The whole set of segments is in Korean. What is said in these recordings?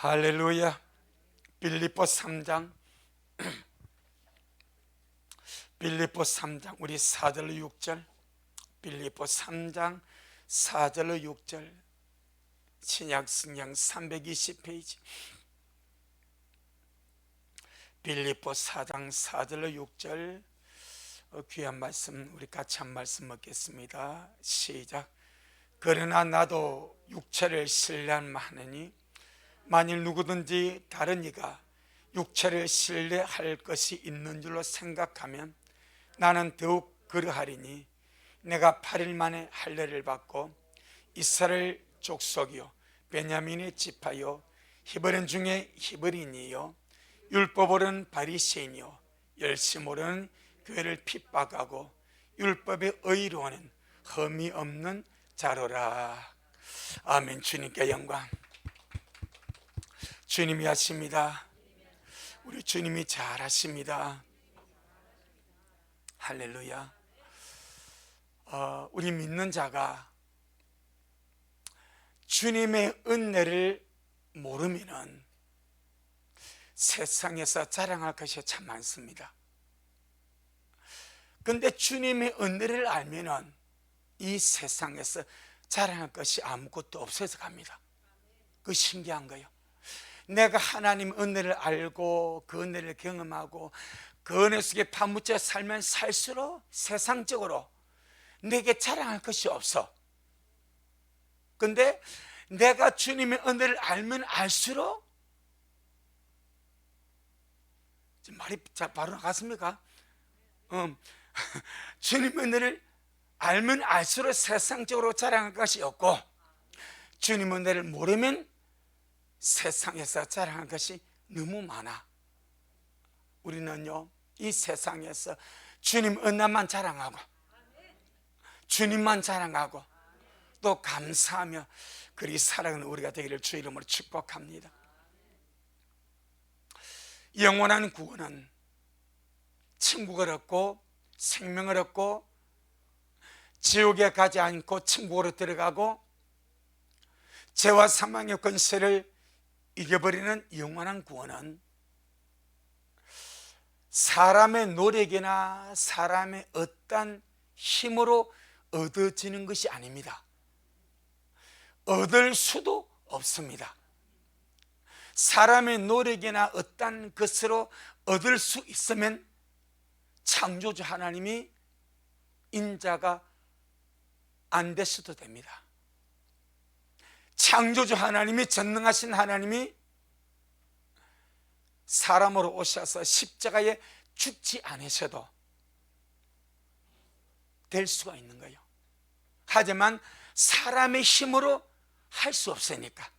할렐루야. 빌립보 3장 빌립보 3장 우리 4절로 6절, 빌립보 3장 4절로 6절, 신약성경 320페이지. 빌립보 4장 4절로 6절 귀한 말씀, 우리 같이 한 말씀 먹겠습니다. 시작. 그러나 나도 육체를 신뢰하느니 만일 누구든지 다른 이가 육체를 신뢰할 것이 있는 줄로 생각하면 나는 더욱 그러하리니, 내가 8일 만에 할례를 받고 이스라엘 족속이요 베냐민의 지파요 히브리인 중에 히브리인이요 율법으로는 바리새인이요 열심으로는 교회를 핍박하고 율법의 의로는 흠이 없는 자로라. 아멘. 주님께 영광. 주님이 하십니다. 우리 주님이 잘 하십니다. 할렐루야. 우리 믿는 자가 주님의 은혜를 모르면은 세상에서 자랑할 것이 참 많습니다. 그런데 주님의 은혜를 알면은 이 세상에서 자랑할 것이 아무것도 없어져 갑니다. 그 신기한 거예요. 내가 하나님 은혜를 알고 그 은혜를 경험하고 그 은혜 속에 파묻혀 살면 살수록 세상적으로 내게 자랑할 것이 없어. 근데 내가 주님의 은혜를 알면 알수록, 말이 바로 나갔습니까? 주님의 은혜를 알면 알수록 세상적으로 자랑할 것이 없고, 주님의 은혜를 모르면 세상에서 자랑할 것이 너무 많아. 우리는요, 이 세상에서 주님 은혜만 자랑하고 주님만 자랑하고 또 감사하며 그리 살아가는 우리가 되기를 주 이름으로 축복합니다. 영원한 구원은 천국을 얻고 생명을 얻고 지옥에 가지 않고 천국으로 들어가고 죄와 사망의 권세를 이겨버리는 영원한 구원은 사람의 노력이나 사람의 어떤 힘으로 얻어지는 것이 아닙니다. 얻을 수도 없습니다. 사람의 노력이나 어떤 것으로 얻을 수 있으면 창조주 하나님이 인자가 안 됐어도 됩니다. 창조주 하나님이, 전능하신 하나님이 사람으로 오셔서 십자가에 죽지 않으셔도 될 수가 있는 거예요. 하지만 사람의 힘으로 할 수 없으니까,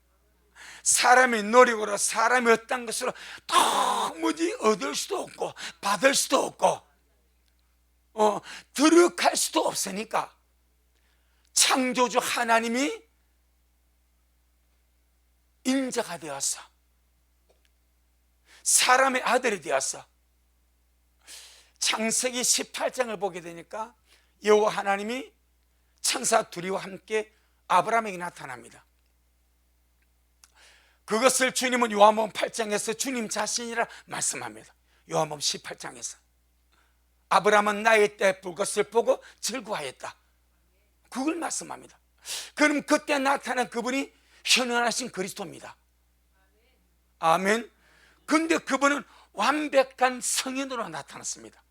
사람의 노력으로 사람의 어떤 것으로 도무지 얻을 수도 없고 받을 수도 없고 들어갈 수도 없으니까 창조주 하나님이 인자가 되어서 사람의 아들이 되어서 창세기 18장을 보게 되니까 여호와 하나님이 천사 둘이와 함께 아브라함에게 나타납니다. 그것을 주님은 요한복음 8장에서 주님 자신이라 말씀합니다. 요한복음 18장에서 아브라함은 나의 때 불것을 보고 즐거워하였다, 그걸 말씀합니다. 그럼 그때 나타난 그분이 현현하신 그리스도입니다. 아멘. 근데 그분은 완벽한 성인으로 나타났습니다.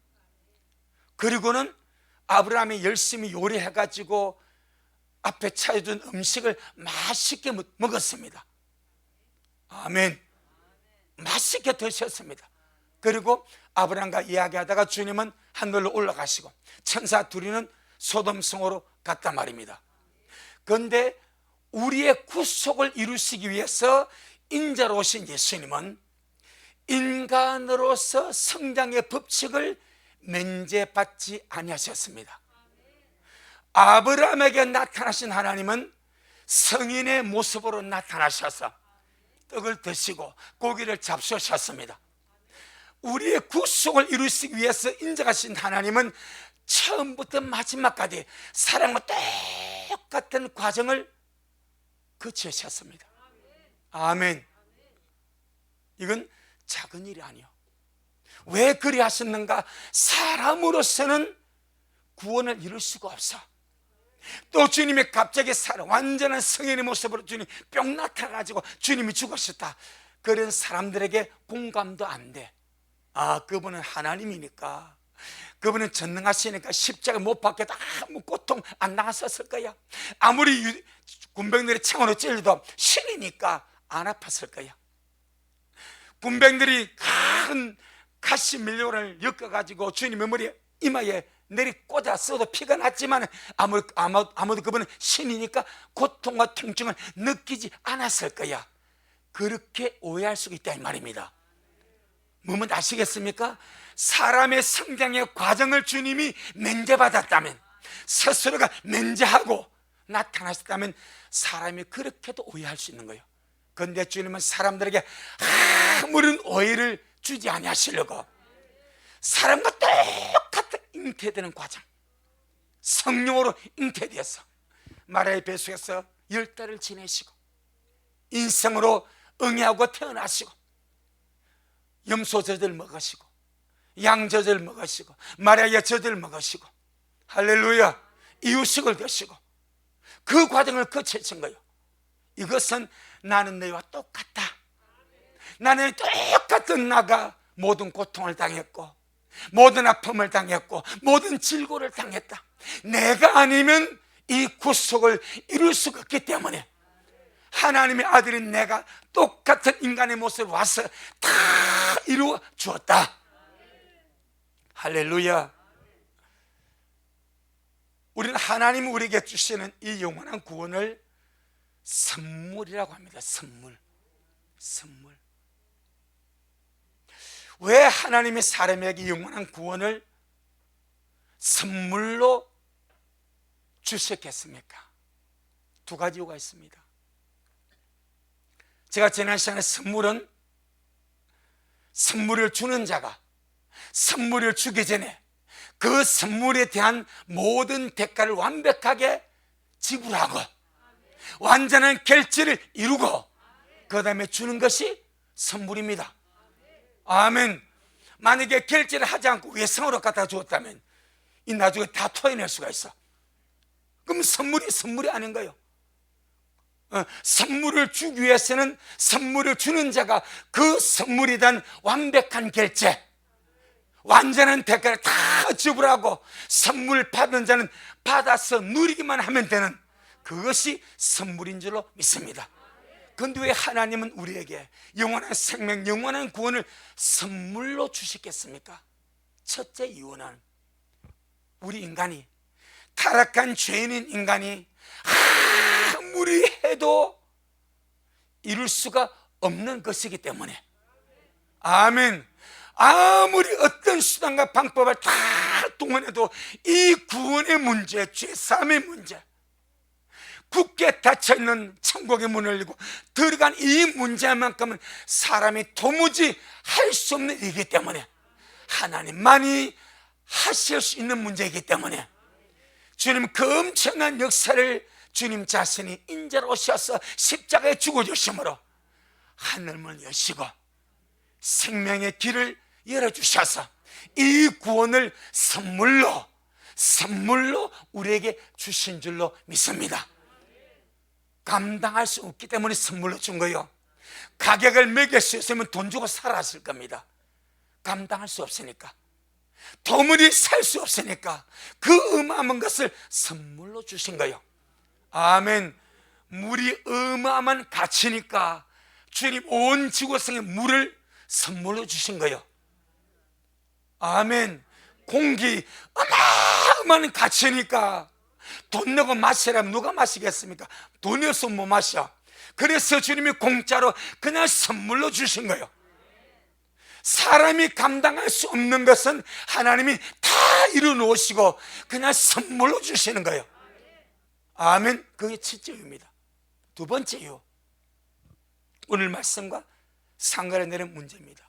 그리고는 아브라함이 열심히 요리해가지고 앞에 차려준 음식을 맛있게 먹었습니다. 아멘. 맛있게 드셨습니다. 그리고 아브라함과 이야기하다가 주님은 하늘로 올라가시고 천사 둘이는 소돔성으로 갔단 말입니다. 그런데 우리의 구속을 이루시기 위해서 인자로 오신 예수님은 인간으로서 성장의 법칙을 면제받지 아니하셨습니다. 아브라함에게 나타나신 하나님은 성인의 모습으로 나타나셔서 떡을 드시고 고기를 잡수셨습니다. 우리의 구속을 이루시기 위해서 인자하신 하나님은 처음부터 마지막까지 사랑과 똑같은 과정을 거치셨습니다. 아멘. 이건 작은 일이 아니요. 왜 그리 하셨는가? 사람으로서는 구원을 이룰 수가 없어. 또 주님이 갑자기 완전한 성인의 모습으로 주님 뿅 나타나가지고 주님이 죽으셨다. 그런 사람들에게 공감도 안 돼. 아, 그분은 하나님이니까, 그분은 전능하시니까 십자가 못 박혀도 아무 고통 안 나갔었을 거야. 아무리 군병들이 창으로 찔려도 신이니까 안 아팠을 거야. 군병들이 큰 가시 밀려를 엮어가지고 주님의 머리에 이마에 내리 꽂아 써도 피가 났지만 아무도 그분은 신이니까 고통과 통증을 느끼지 않았을 거야. 그렇게 오해할 수가 있다 이 말입니다. 뭐면 아시겠습니까? 사람의 성장의 과정을 주님이 면제받았다면, 스스로가 면제하고 나타났다면 사람이 그렇게도 오해할 수 있는 거예요. 그런데 주님은 사람들에게 아무런 오해를 주지 아니하시려고 사람과 똑같은 잉태되는 과정, 성령으로 잉태되어서 마리아의 뱃속에서 10달을 지내시고 인성으로 응애하고 태어나시고 염소 젖을 먹으시고 양 젖을 먹으시고 마리아의 젖을 먹으시고 할렐루야 이유식을 드시고 그 과정을 거치신 거예요. 이것은 나는 너희와 똑같다. 나는 똑같은 나가 모든 고통을 당했고 모든 아픔을 당했고 모든 질고를 당했다. 내가 아니면 이 구속을 이룰 수가 없기 때문에 하나님의 아들인 내가 똑같은 인간의 모습으로 와서 다 이루어 주었다. 할렐루야. 우리는 하나님이 우리에게 주시는 이 영원한 구원을 선물이라고 합니다. 선물. 왜 하나님이 사람에게 영원한 구원을 선물로 주셨겠습니까? 두 가지 이유가 있습니다. 제가 지난 시간에 선물을 주는 자가 선물을 주기 전에 그 선물에 대한 모든 대가를 완벽하게 지불하고 완전한 결제를 이루고 그 다음에 주는 것이 선물입니다. 아멘. 만약에 결제를 하지 않고 외상으로 갖다 주었다면 이 나중에 다 토해낼 수가 있어. 그럼 선물이 아닌 거예요. 선물을 주기 위해서는 선물을 주는 자가 그 선물에 대한 완벽한 결제, 완전한 대가를 다 지불하고 선물 받은 자는 받아서 누리기만 하면 되는 그것이 선물인 줄로 믿습니다. 그런데 왜 하나님은 우리에게 영원한 생명, 영원한 구원을 선물로 주시겠습니까? 첫째 이유는 우리 인간이, 타락한 죄인인 인간이 아무리 해도 이룰 수가 없는 것이기 때문에, 아멘. 아무리 어떤 수단과 방법을 다 동원해도 이 구원의 문제, 죄사함의 문제, 굳게 닫혀있는 천국의 문을 열고 들어간 이 문제만큼은 사람이 도무지 할 수 없는 일이기 때문에, 하나님만이 하실 수 있는 문제이기 때문에 주님 그 엄청난 역사를 주님 자신이 인자로 오셔서 십자가에 죽어주심으로 하늘문을 여시고 생명의 길을 열어주셔서 이 구원을 선물로 우리에게 주신 줄로 믿습니다. 감당할 수 없기 때문에 선물로 준 거예요. 가격을 매길 수 있으면 돈 주고 살았을 겁니다. 감당할 수 없으니까, 도무지 살 수 없으니까 그 어마어마한 것을 선물로 주신 거예요. 아멘. 물이 어마어마한 가치니까 주님 온 지구상의 물을 선물로 주신 거예요. 아멘. 공기 어마어마한 가치니까 돈 내고 마시라면 누가 마시겠습니까? 돈이 없으면 못 마셔. 그래서 주님이 공짜로 그냥 선물로 주신 거예요. 사람이 감당할 수 없는 것은 하나님이 다 이루어놓으시고 그냥 선물로 주시는 거예요. 아멘. 그게 첫째 이유입니다. 두 번째 이유, 오늘 말씀과 상관되는 문제입니다.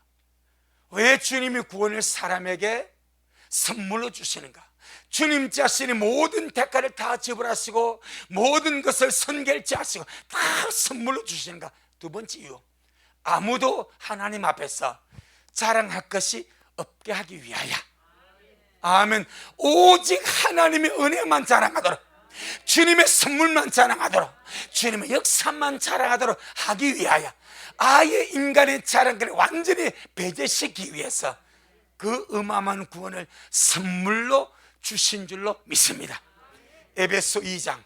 왜 주님이 구원을 사람에게 선물로 주시는가? 주님 자신이 모든 대가를 다 지불하시고 모든 것을 선결제하시고 다 선물로 주시는가? 두 번째 이유, 아무도 하나님 앞에서 자랑할 것이 없게 하기 위하여, 아멘, 오직 하나님의 은혜만 자랑하도록, 주님의 선물만 자랑하도록, 주님의 역사만 자랑하도록 하기 위하여 아예 인간의 자랑을 완전히 배제시키기 위해서 그 어마어마한 구원을 선물로 주신 줄로 믿습니다. 에베소 2장,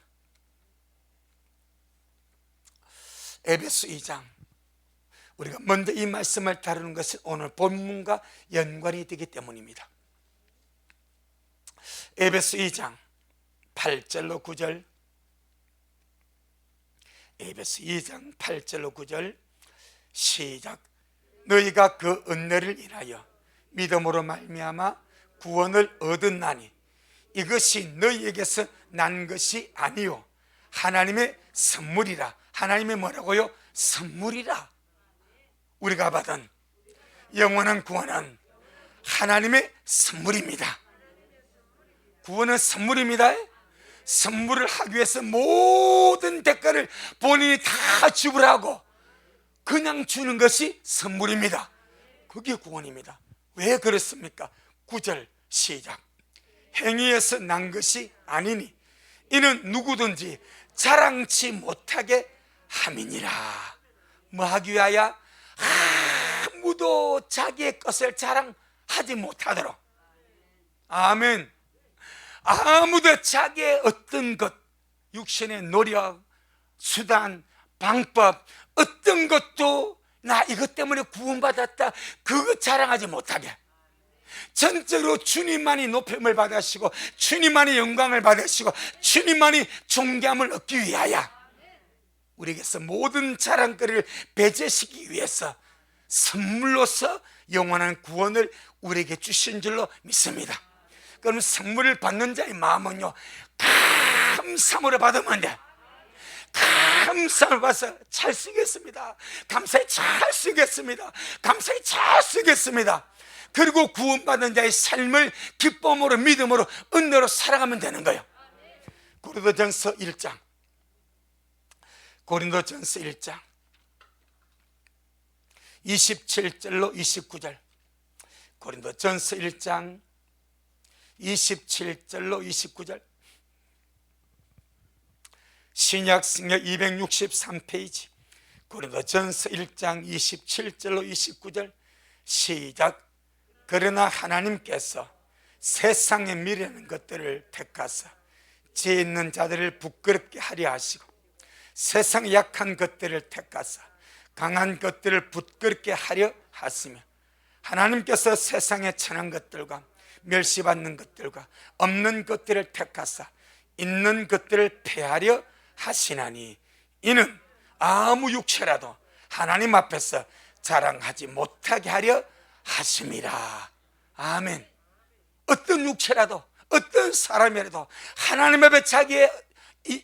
에베소 2장, 우리가 먼저 이 말씀을 다루는 것은 오늘 본문과 연관이 되기 때문입니다. 에베소 2장 8절로 9절, 에베소 2장 8절로 9절 시작. 너희가 그 은혜를 인하여 믿음으로 말미암아 구원을 얻었나니 이것이 너희에게서 난 것이 아니요 하나님의 선물이라. 하나님의 뭐라고요? 선물이라. 우리가 받은 영원한 구원은 하나님의 선물입니다. 구원은 선물입니다. 선물을 하기 위해서 모든 대가를 본인이 다 지불하고 그냥 주는 것이 선물입니다. 그게 구원입니다. 왜 그렇습니까? 9절 시작. 행위에서 난 것이 아니니 이는 누구든지 자랑치 못하게 함이니라. 뭐 하기 위하여? 아무도 자기의 것을 자랑하지 못하도록. 아멘. 아무도 자기의 어떤 것, 육신의 노력, 수단, 방법, 어떤 것도 나 이것 때문에 구원받았다, 그거 자랑하지 못하게, 전적으로 주님만이 높임을 받으시고 주님만이 영광을 받으시고 주님만이 존귀함을 얻기 위하여 우리에게서 모든 자랑거리를 배제시키기 위해서 선물로서 영원한 구원을 우리에게 주신 줄로 믿습니다. 그럼 선물을 받는 자의 마음은요, 감사함으로 받으면 돼. 감사함을 받아서 잘 쓰겠습니다. 감사히 잘 쓰겠습니다. 감사히 잘 쓰겠습니다. 그리고 구원받은 자의 삶을 기쁨으로 믿음으로 은혜로 살아가면 되는 거예요. 고린도전서 1장, 고린도전서 1장 27절로 29절, 고린도전서 1장 27절로 29절, 신약성경 263페이지, 고린도전서 1장 27절로 29절 시작. 그러나 하나님께서 세상에 미련한 것들을 택하사 지혜 있는 자들을 부끄럽게 하려 하시고 세상에 약한 것들을 택하사 강한 것들을 부끄럽게 하려 하시며 하나님께서 세상에 천한 것들과 멸시받는 것들과 없는 것들을 택하사 있는 것들을 폐하려 하시나니 이는 아무 육체라도 하나님 앞에서 자랑하지 못하게 하려 하심이라. 아멘. 어떤 육체라도 어떤 사람이라도 하나님 앞에 자기의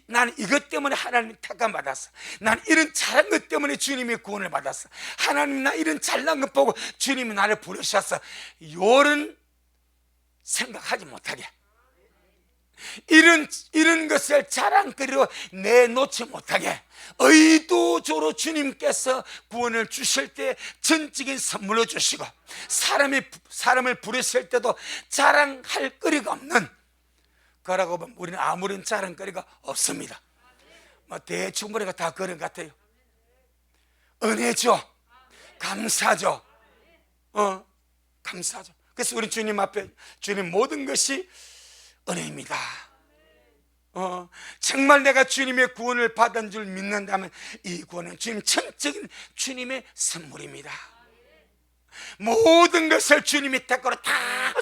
나는 이것 때문에 하나님 택함 받았어, 난 이런 잘한 것 때문에 주님의 구원을 받았어, 하나님 나 이런 잘난 것 보고 주님이 나를 부르셨어, 이런 생각하지 못하게, 이런 것을 자랑거리로 내놓지 못하게 의도적으로 주님께서 구원을 주실 때 전적인 선물로 주시고 사람을 부르실 때도 자랑할 거리가 없는 거라고 보면 우리는 아무런 자랑거리가 없습니다. 뭐 대충 거리가 다 그런 것 같아요. 은혜죠. 감사죠. 감사죠. 그래서 우리 주님 앞에 주님 모든 것이 은혜입니다. 정말 내가 주님의 구원을 받은 줄 믿는다면 이 구원은 주님 전적인 주님의 선물입니다. 모든 것을 주님이 택으로 다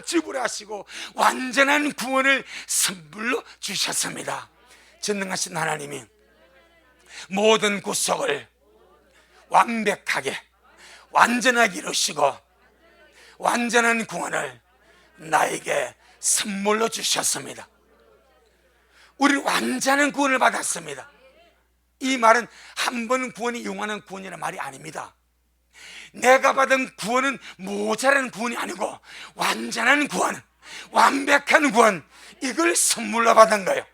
지불하시고 완전한 구원을 선물로 주셨습니다. 전능하신 하나님이 모든 구속을 완벽하게 완전하게 이루시고 완전한 구원을 나에게 선물로 주셨습니다. 우리는 완전한 구원을 받았습니다. 이 말은 한 번 구원이 영원한 구원이라는 말이 아닙니다. 내가 받은 구원은 모자란 구원이 아니고 완전한 구원, 완벽한 구원, 이걸 선물로 받은 거예요.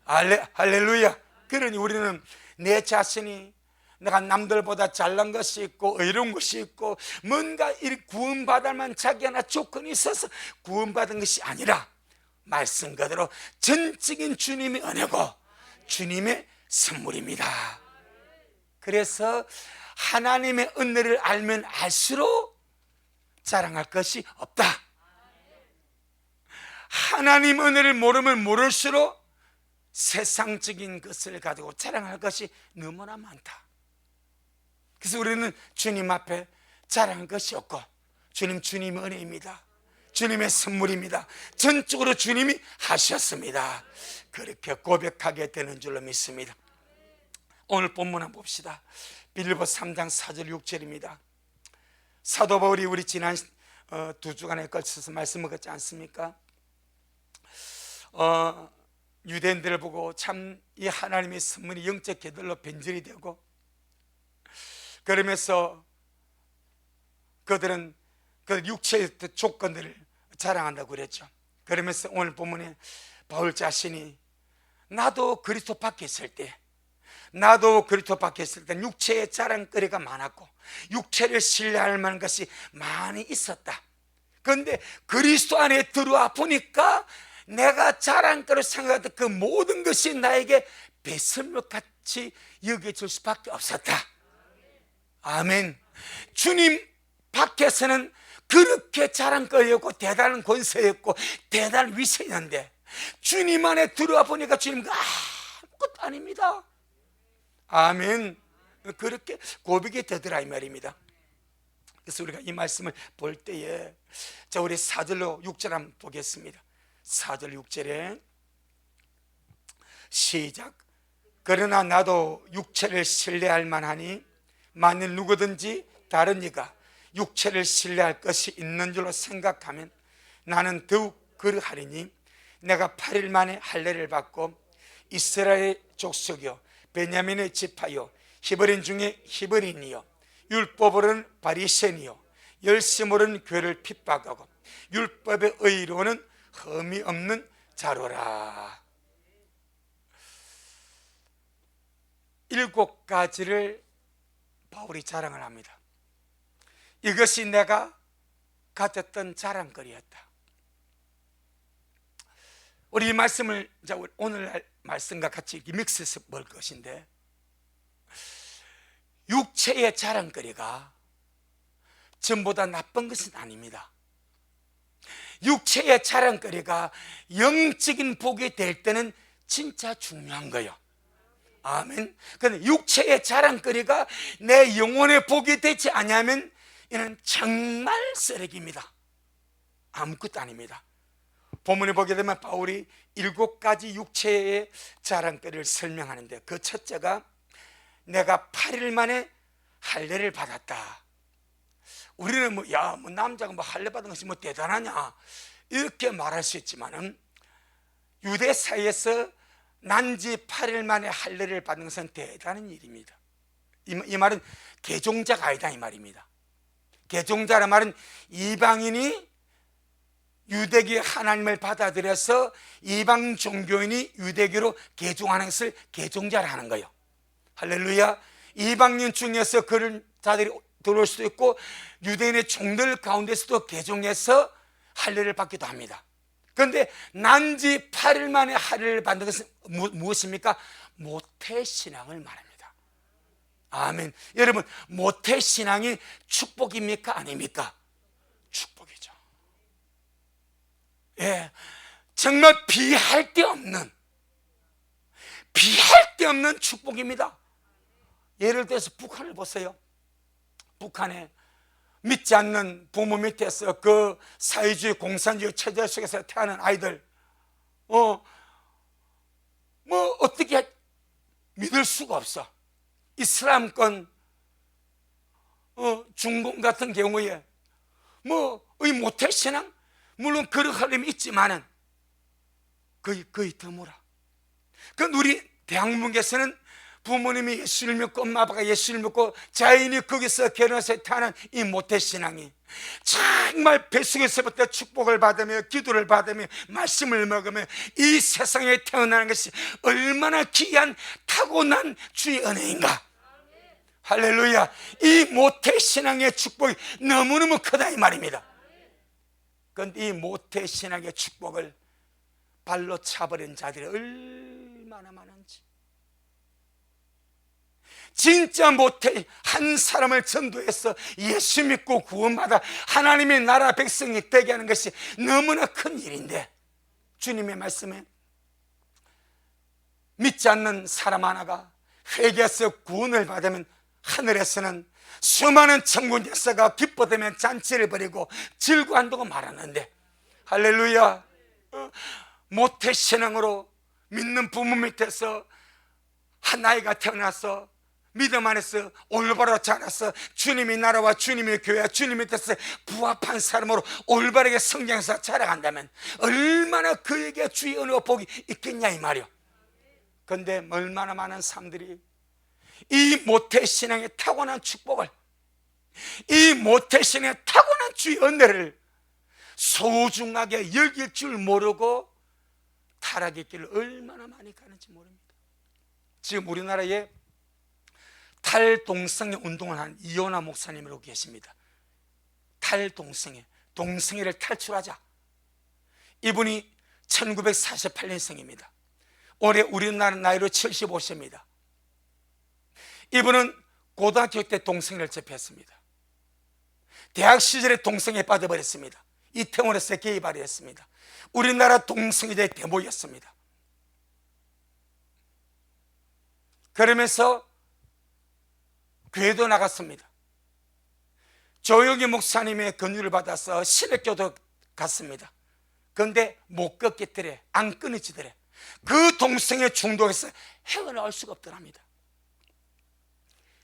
할렐루야. 그러니 우리는 내 자신이 내가 남들보다 잘난 것이 있고 의로운 것이 있고 뭔가 이 구원받을 만한 자기 하나 조건이 있어서 구원받은 것이 아니라 말씀 그대로 전적인 주님의 은혜고 주님의 선물입니다. 그래서 하나님의 은혜를 알면 알수록 자랑할 것이 없다. 하나님 은혜를 모르면 모를수록 세상적인 것을 가지고 자랑할 것이 너무나 많다. 그래서 우리는 주님 앞에 자랑할 것이 없고 주님의 은혜입니다. 주님의 선물입니다. 전적으로 주님이 하셨습니다. 그렇게 고백하게 되는 줄로 믿습니다. 오늘 본문 한번 봅시다. 빌립보 3장 4절 6절입니다. 사도 바울이 우리 지난 두 주간에 걸쳐서 말씀 먹었지 않습니까? 유대인들을 보고 참 이 하나님의 선물이 영적 계들로 변질이 되고, 그러면서 그들은 그 육체의 조건들을 자랑한다고 그랬죠. 그러면서 오늘 본문에 바울 자신이 나도 그리스도 밖에 있을 때 육체의 자랑거리가 많았고 육체를 신뢰할 만한 것이 많이 있었다. 그런데 그리스도 안에 들어와 보니까 내가 자랑거리를 생각했던 그 모든 것이 나에게 배설물같이 여겨질 수밖에 없었다. 아멘. 주님 밖에서는 그렇게 자랑거리였고 대단한 권세였고 대단한 위세였는데 주님 안에 들어와 보니까 주님은 아무것도 아닙니다. 아멘. 그렇게 고백이 되더라 이 말입니다. 그래서 우리가 이 말씀을 볼 때에 자 우리 4절로 6절 한번 보겠습니다. 4절 6절에 시작. 그러나 나도 육체를 신뢰할 만하니 만일 누구든지 다른 이가 육체를 신뢰할 것이 있는 줄로 생각하면 나는 더욱 그러하리니 내가 8일 만에 할례를 받고 이스라엘 족속이요 베냐민의 지파요 히브리인 중에 히브리인이요 율법으로는 바리새인이요 열심으로는 교회를 핍박하고 율법의 의로는 흠이 없는 자로라. 7가지를 바울이 자랑을 합니다. 이것이 내가 가졌던 자랑거리였다. 우리 이 말씀을 오늘날 말씀과 같이 믹스해서 볼 것인데, 육체의 자랑거리가 전부 다 나쁜 것은 아닙니다. 육체의 자랑거리가 영적인 복이 될 때는 진짜 중요한 거예요. 아멘. 그런데 육체의 자랑거리가 내 영혼의 복이 되지 않으면 이는 정말 쓰레기입니다. 아무것도 아닙니다. 본문에 보게 되면 바울이 7가지 육체의 자랑거리를 설명하는데 그 첫째가 내가 8일 만에 할례를 받았다. 우리는 남자가 할례 받은 것이 대단하냐 이렇게 말할 수 있지만은 유대 사이에서 난지 8일 만에 할례를 받는 것은 대단한 일입니다. 이 말은 개종자가 아니다 이 말입니다. 개종자란 말은 이방인이 유대교의 하나님을 받아들여서 이방 종교인이 유대교로 개종하는 것을 개종자라 하는 거예요. 할렐루야. 이방인 중에서 그런 자들이 들어올 수도 있고 유대인의 종들 가운데서도 개종해서 할례를 받기도 합니다. 그런데 난지 8일 만에 할례를 받는 것은 무엇입니까? 모태신앙을 말합니다. 아멘. 여러분, 모태신앙이 축복입니까? 아닙니까? 축복이죠. 예, 정말 비할 데 없는 축복입니다. 예를 들어서 북한을 보세요. 북한에 믿지 않는 부모 밑에서 그 사회주의 공산주의 체제 속에서 태어난 아이들 어떻게 믿을 수가 없어. 이슬람권 중공 같은 경우에 이 모태신앙 물론 그런 흐름이 있지만은 거의 드물어. 그러니까 우리 대한민국에서는 부모님이 예수를 믿고 엄마 아빠가 예수를 믿고 자연히 거기서 결혼해서 태어난 이 모태신앙이 정말 뱃속에서부터 축복을 받으며 기도를 받으며 말씀을 먹으며 이 세상에 태어나는 것이 얼마나 귀한 타고난 주의 은혜인가. 할렐루야. 이 모태신앙의 축복이 너무너무 크다 이 말입니다. 그런데 이 모태신앙의 축복을 발로 차버린 자들이 얼마나 많은지. 진짜 모태 한 사람을 전도해서 예수 믿고 구원받아 하나님의 나라 백성이 되게 하는 것이 너무나 큰 일인데, 주님의 말씀에 믿지 않는 사람 하나가 회개해서 구원을 받으면 하늘에서는 수많은 천군 역사가 기뻐되면 잔치를 벌이고 즐거워한다고 말하는데, 할렐루야. 모태신앙으로 믿는 부모 밑에서 한 아이가 태어나서 믿음 안에서 올바로 자라서 주님의 나라와 주님의 교회와 주님의 뜻에 부합한 사람으로 올바르게 성장해서 자라간다면 얼마나 그에게 주의 은혜와 복이 있겠냐 이 말이요. 그런데 얼마나 많은 사람들이 이 모태신앙의 타고난 축복을, 이 모태신앙의 타고난 주의 은혜를 소중하게 여길 줄 모르고 타락의 길을 얼마나 많이 가는지 모릅니다. 지금 우리나라에 탈동성애 운동을 한 이호나 목사님이라고 계십니다. 동성애를 탈출하자. 이분이 1948년생입니다 올해 우리나라 나이로 75세입니다 이분은 고등학교 때 동성애를 접했습니다. 대학 시절에 동성애에 빠져버렸습니다. 이태원에서 게이바를 했습니다. 우리나라 동성애자의 대목이었습니다. 그러면서 교회도 나갔습니다. 조용희 목사님의 권유를 받아서 신학교도 갔습니다. 그런데 못 걷겠더래. 안 끊어지더래. 그 동성애 중독에서 헤어나올 수가 없더랍니다.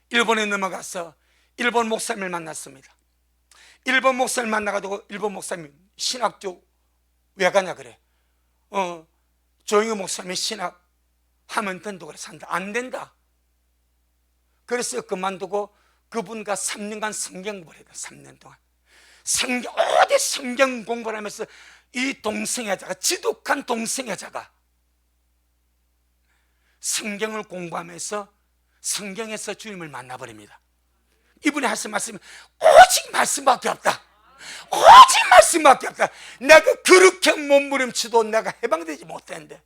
일본에 넘어가서 일본 목사님을 만났습니다. 일본 목사님을 만나가지고 일본 목사님 신학교 왜 가냐 그래. 조용희 목사님이 신학하면 된다고 그래. 산다. 안 된다. 그래서 그만두고 그분과 3년간 성경 공부를 해요. 3년 동안 어디 성경 공부를 하면서 이 동성애자가, 지독한 동성애자가 성경을 공부하면서 성경에서 주님을 만나버립니다. 이분이 하신 말씀이 오직 말씀밖에 없다. 오직 말씀밖에 없다. 내가 그렇게 몸부림치도 내가 해방되지 못했는데,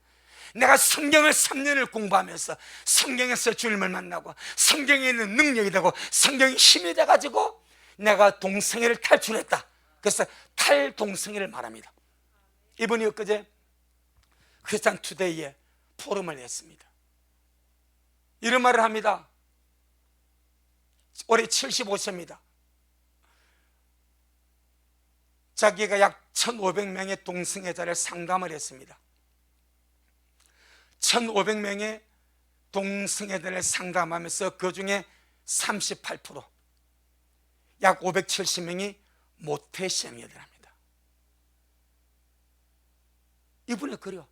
내가 성경을 3년을 공부하면서 성경에서 주님을 만나고 성경에 있는 능력이 되고 성경이 힘이 돼가지고 내가 동성애를 탈출했다. 그래서 탈동성애를 말합니다. 이분이 엊그제 크리스찬 투데이에 포럼을 냈습니다. 이런 말을 합니다. 올해 75세입니다 자기가 약 1500명의 동성애자를 상담을 했습니다. 1500명의 동성애자를 상담하면서 그 중에 38%, 약 570명이 모태신앙이더랍니다. 이분의 글이요.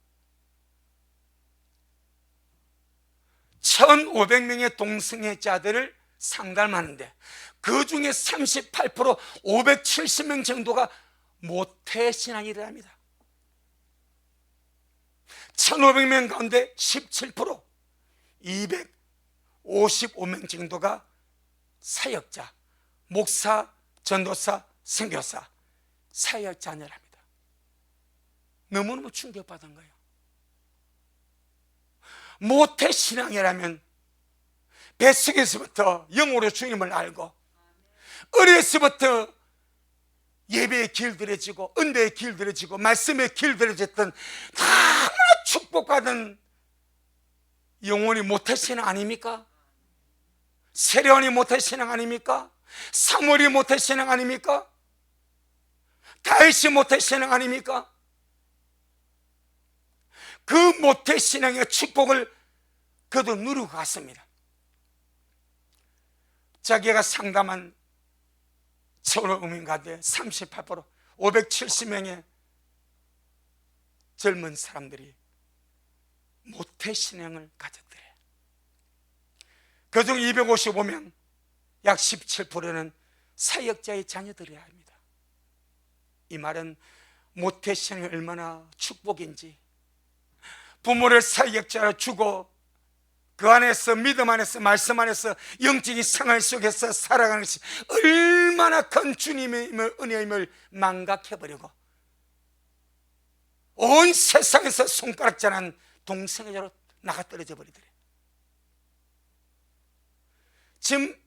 1500명의 동성애자들을 상담하는데 그 중에 38%, 570명 정도가 모태신앙이랍니다. 1500명 가운데 17%, 255명 정도가 사역자, 목사, 전도사, 선교사, 사역자녀랍니다. 너무너무 충격받은 거예요. 모태신앙이라면 뱃속에서부터 영으로 주님을 알고 어려서부터 예배에 길들여지고 은혜에 길들여지고 말씀에 길들여졌던 너무나 축복받은 영혼이 모태신앙 아닙니까? 세례원이 모태신앙 아닙니까? 사무엘이 모태신앙 아닙니까? 다윗이 모태신앙 아닙니까? 그 모태신앙의 축복을 그도 누리고 갔습니다. 자기가 상담한 서울의민 가운데 38%, 570명의 젊은 사람들이 모태신앙을 가졌더래. 그중 255명, 약 17%는 사역자의 자녀들이라 합니다. 이 말은 모태신앙이 얼마나 축복인지, 부모를 사역자로 주고 그 안에서, 믿음 안에서, 말씀 안에서 영적인 생활 속에서 살아가는 것이 얼마나 큰 주님의 은혜임을 망각해버리고 온 세상에서 손가락질한 동생에게로 나가떨어져 버리더래. 지금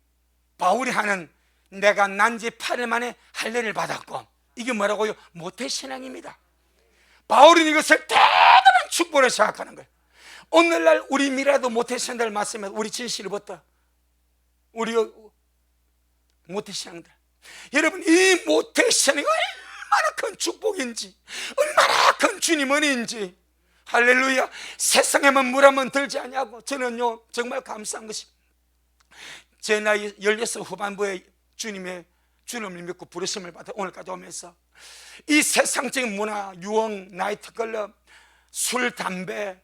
바울이 하는 내가 난 지 8일 만에 할례를 받았고, 이게 뭐라고요? 모태신앙입니다. 바울은 이것을 대단한 축복으로 생각하는 거예요. 오늘날 우리 미래도 모태신앙들 맞으면 우리 진실부터 우리 모태신앙들, 여러분 이 모태신앙이 얼마나 큰 축복인지, 얼마나 큰 주님 은혜인지, 할렐루야. 세상에만 물 한번 들지 않냐고. 저는요 정말 감사한 것이, 제 나이 16 후반부에 주님을 믿고 부르심을 받아 오늘까지 오면서 이 세상적인 문화, 유흥, 나이트클럽, 술, 담배,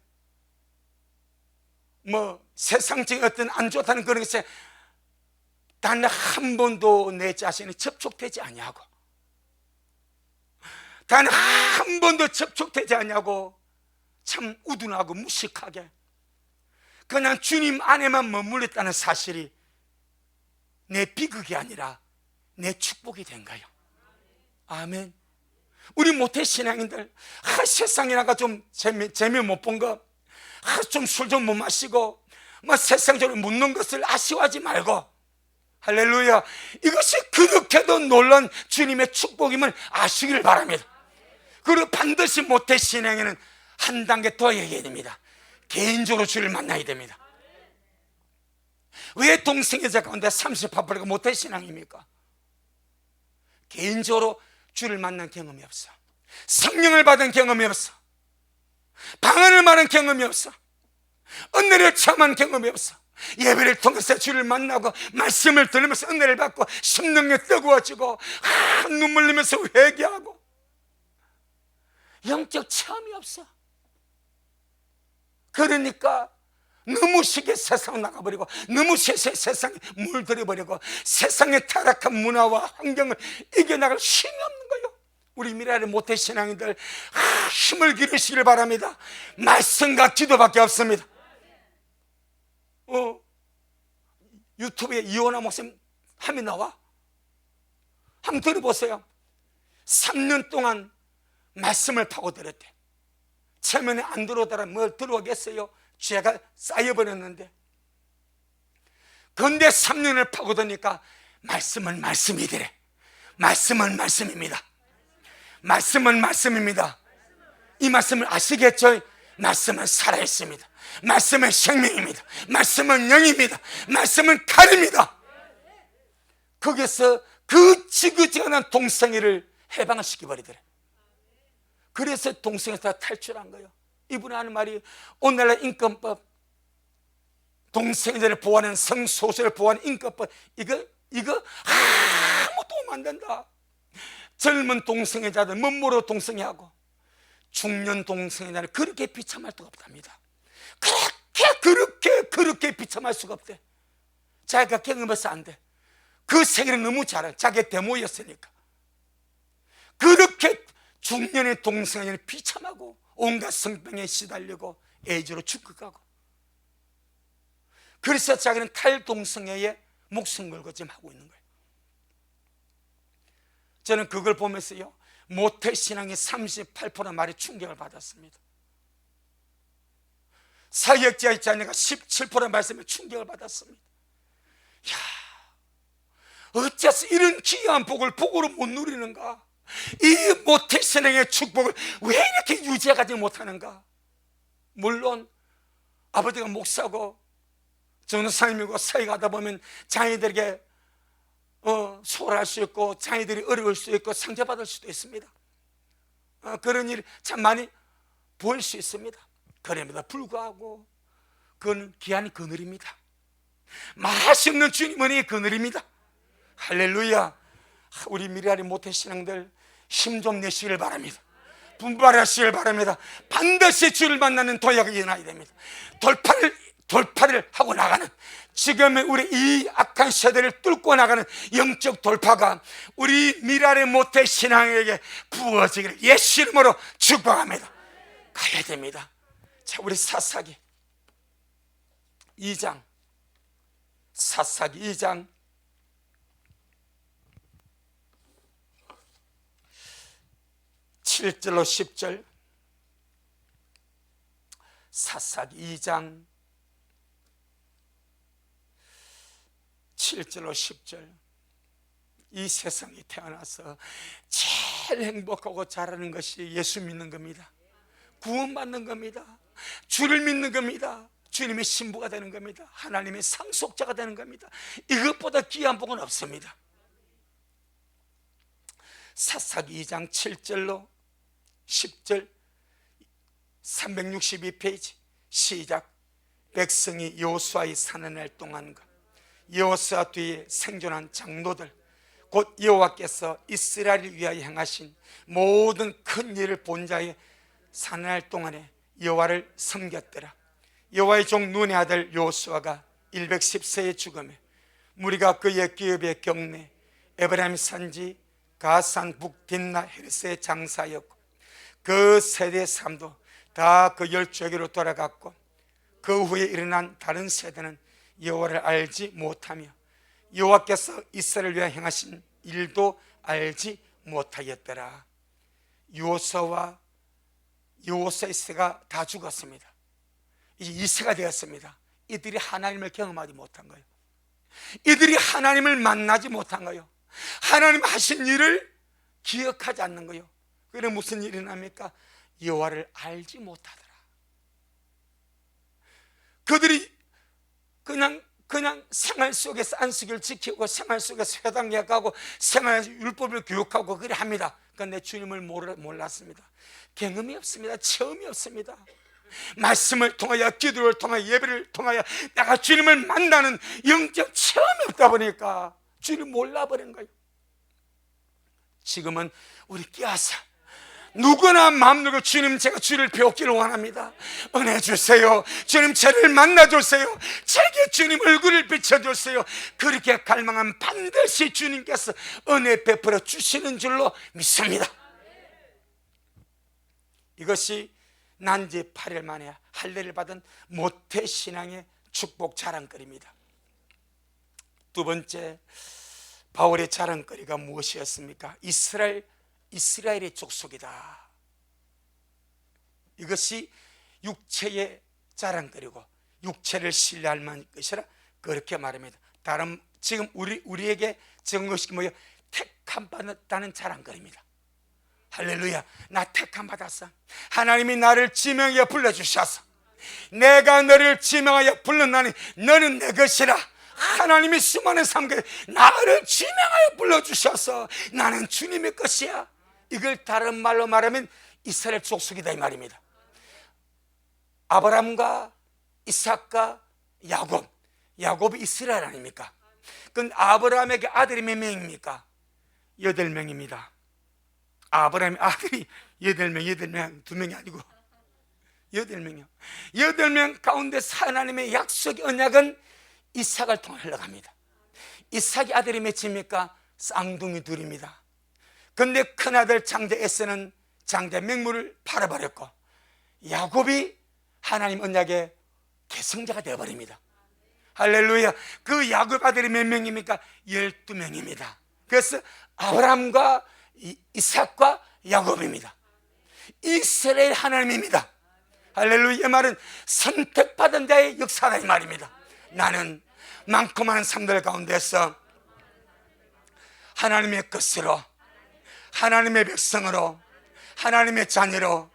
뭐 세상적인 어떤 안 좋다는 그런 것에 단 한 번도 내 자신이 접촉되지 않냐고, 단 한 번도 접촉되지 않냐고, 참 우둔하고 무식하게 그냥 주님 안에만 머물렀다는 사실이 내 비극이 아니라 내 축복이 된 거예요. 아멘. 우리 모태신앙인들, 세상에 나가 좀 재미 못 본 거, 좀 술 좀 못 마시고 뭐 세상적으로 묻는 것을 아쉬워하지 말고, 할렐루야, 이것이 그렇게도 놀라운 주님의 축복임을 아시기를 바랍니다. 그리고 반드시 모태신앙에는 한 단계 더 얘기해야 됩니다. 개인적으로 주를 만나야 됩니다. 왜 동성애자 가운데 38%가 모태신앙입니까? 개인적으로 주를 만난 경험이 없어, 성령을 받은 경험이 없어, 방언을 말한 경험이 없어, 은혜를 체험한 경험이 없어, 예배를 통해서 주를 만나고 말씀을 들으면서 은혜를 받고 심령이 뜨거워지고 눈물 흘리면서 회개하고 영적 체험이 없어. 그러니까 너무 쉽게 세상을 나가버리고 너무 쉽게 세상에 물들여버리고 세상의 타락한 문화와 환경을 이겨나갈 힘이 없는 거예요. 우리 미래의 모태신앙인들 힘을 기르시길 바랍니다. 말씀과 기도밖에 없습니다. 유튜브에 이원하 목사님 함이 나와? 한번 들어보세요. 3년 동안 말씀을 파고들었대. 체면에 안 들어오더라 뭘 들어오겠어요? 죄가 쌓여버렸는데, 그런데 3년을 파고드니까 말씀은 말씀이더래. 말씀은 말씀입니다. 말씀은 말씀입니다. 이 말씀을 아시겠죠? 말씀은 살아있습니다. 말씀은 생명입니다. 말씀은 영입니다. 말씀은 칼입니다. 거기서 그 지긋지긋한 동성애를 해방을 시켜버리더래. 그래서 동성애에서 탈출한 거예요. 이분이 하는 말이, 오늘날 인권법, 동성애자를 보호하는, 성소수를 보호하는 인권법, 이거 아무 도움 안 된다. 젊은 동성애자들 멋모로 동성애하고 중년 동성애자를 그렇게 비참할 수가 없답니다. 그렇게 비참할 수가 없대. 자기가 경험해서 안 돼. 그 세계를 너무 잘 알아. 자기가 데모였으니까. 그렇게 중년의 동성애자를 비참하고 온갖 성병에 시달리고 에이즈로 죽어가고, 그래서 자기는 탈동성애에 목숨 걸고 지금 하고 있는 거예요. 저는 그걸 보면서요, 모태신앙의 38% 말에 충격을 받았습니다. 사역자의 자녀가 17% 말씀에 충격을 받았습니다. 이야, 어째서 이런 귀한 복으로 못 누리는가? 이 모태신앙의 축복을 왜 이렇게 유지하지 못하는가? 물론 아버지가 목사고 전도사님이고 사역하다 보면 자녀들에게 소홀할 수 있고 자녀들이 어려울 수 있고 상처받을 수도 있습니다. 그런 일이 참 많이 보일 수 있습니다. 그럼에도 불구하고 그건 귀한 그늘입니다. 맛있는 주님 은혜의 그늘입니다. 할렐루야. 우리 미래의 모태신앙들 힘 좀 내시길 바랍니다. 분발하시길 바랍니다. 반드시 주를 만나는 도약이 일어나야 됩니다. 돌파를 하고 나가는, 지금의 우리 이 악한 세대를 뚫고 나가는 영적 돌파가 우리 미래의 모태신앙에게 부어지기를 예수 이름으로 축복합니다. 가야 됩니다. 자, 우리 사사기 2장, 사사기 2장 7절로 10절, 사사기 2장 7절로 10절. 이 세상에 태어나서 제일 행복하고 잘하는 것이 예수 믿는 겁니다. 구원받는 겁니다. 주를 믿는 겁니다. 주님의 신부가 되는 겁니다. 하나님의 상속자가 되는 겁니다. 이것보다 귀한 복은 없습니다. 사사기 2장 7절로 10절, 362페이지. 시작. 백성이 여호수아의 사는 동안과 여호수아 뒤에 생존한 장로들, 곧 여호와께서 이스라엘을 위하여 행하신 모든 큰 일을 본 자의 사는 동안에 여호와를 섬겼더라. 여호와의 종 눈의 아들 여호수아가 110세에 죽음에 무리가 그의 기업의 경내 에브라임 산지 가산 북 딘나 헤르스의 장사였고, 그 세대의 삶도 다 그 열조에게로 돌아갔고, 그 후에 일어난 다른 세대는 여호와를 알지 못하며 여호와께서 이스라엘을 위하여 행하신 일도 알지 못하였더라. 여호수아와 여호수아의 세가 다 죽었습니다. 이제 2세가 되었습니다. 이들이 하나님을 경험하지 못한 거예요. 이들이 하나님을 만나지 못한 거예요. 하나님 하신 일을 기억하지 않는 거예요. 그래 무슨 일이 납니까? 여호와를 알지 못하더라. 그들이 그냥 생활 속에서 안식일을 지키고 생활 속에서 회당에 가고 생활 율법을 교육하고 그래 합니다. 그런데 주님을 몰랐습니다. 경험이 없습니다. 체험이 없습니다. 말씀을 통하여, 기도를 통하여, 예배를 통하여 내가 주님을 만나는 영적 체험이 없다 보니까 주님 몰라버린 거예요. 지금은 우리 끼어서 누구나 마음 열고 주님, 제가 주를 배우기를 원합니다. 은혜 주세요. 주님, 저를 만나주세요. 제게 주님 얼굴을 비춰주세요. 그렇게 갈망하면 반드시 주님께서 은혜 베풀어 주시는 줄로 믿습니다. 이것이 난지 8일 만에 할례를 받은 모태신앙의 축복 자랑거리입니다. 두 번째, 바울의 자랑거리가 무엇이었습니까? 이스라엘의 족속이다. 이것이 육체의 자랑거리고 육체를 신뢰할 만한 것이라 그렇게 말합니다. 다른 지금 우리에게 적은 것이 뭐예요? 택함 받았다는 자랑거리입니다. 할렐루야. 나 택함 받았어. 하나님이 나를 지명하여 불러주셔서 내가 너를 지명하여 불렀나니 너는 내 것이라. 하나님이 수많은 삶에 나를 지명하여 불러주셔서 나는 주님의 것이야. 이걸 다른 말로 말하면 이스라엘 족속이다 이 말입니다. 아브라함과 이삭과 야곱이 이스라엘 아닙니까? 그건 아브라함에게 아들이 몇 명입니까? 8명입니다. 아브라함의 아들이 8명, 2명이 아니고 8명이요. 8명 가운데 하나님의 약속의 언약은 이삭을 통해 흘러갑니다. 이삭의 아들이 몇입니까? 쌍둥이 둘입니다. 그런데 큰아들 장자 에서는 장자 맹물을 팔아버렸고, 야곱이 하나님 언약의 계승자가 되어버립니다. 할렐루야. 그 야곱 아들이 몇 명입니까? 12명입니다. 그래서 아브라함과 이삭과 야곱입니다. 이스라엘 하나님입니다. 할렐루야. 이 말은 선택받은 자의 역사다 이 말입니다. 나는 많고 많은 삶들 가운데서 하나님의 것으로, 하나님의 백성으로, 하나님의 자녀로